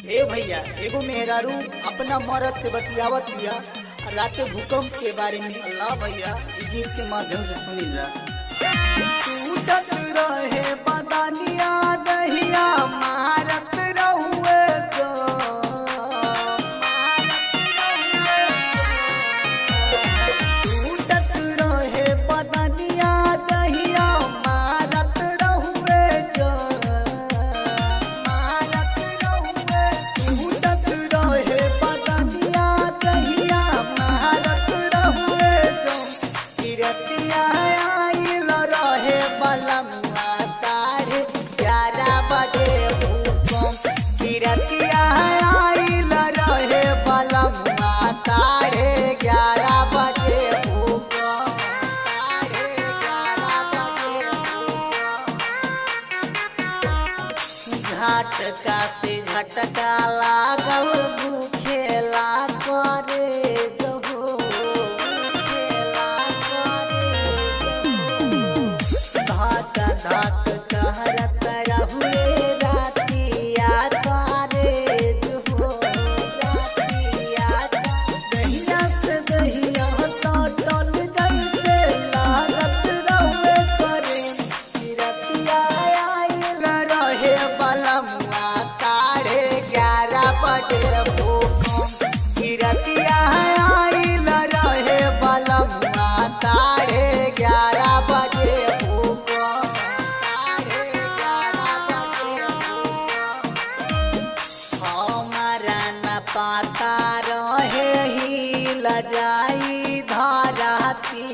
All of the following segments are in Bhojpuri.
ए भैया एगो मेहरारू अपना मर्द से बतियावतिया रात भूकंप के बारे में। अल्लाह भैया इस गीत के माध्यम से सुनी जा। टूटत रहे बदनिया दहिया मारत रहुए गो, टूटत रहे बदनिया दहिया मारत रहुए गो, मारत रहुए। टूटत रहे बदनिया दहिया मारत रहुए गो, किरतिया आइल रहे बलमुआ 11:30 बजे भूकंप, किरतिया आइल रहे बलमुआ 11:30 बजे भूकंप, 11:30 बजे भूकंप। झटका से झटका लागल दुखेला करे जहो, दुखेला करे जहो। धक धक कहरत रहुए रातिया तारे जहो, रातिया दहिया से दहिया सटल जैसे लागत रहुए करे, किरतिया आइल रहे बलमुआ 11:30 बजे भूकंप, किरतिया आइल रहे बलमुआ 11:30 बजे भूकंप, 11:30 बजे भूकंप। हमारा न पता रहे हिल जाई धरती,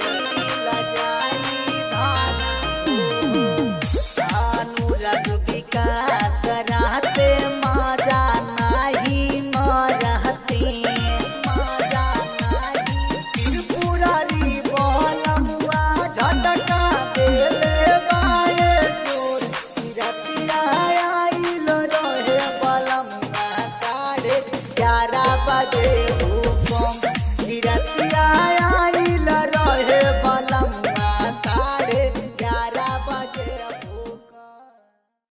हिल जाई धरती। अनुराग विकास रहते मजा नहीं मरती, मजा नहीं। त्रिपुरारी बलमुआ झटका देले बाए जोर, किरतिया आइल रहे बलमुआ 11:30 बजे भूकंप, किरतिया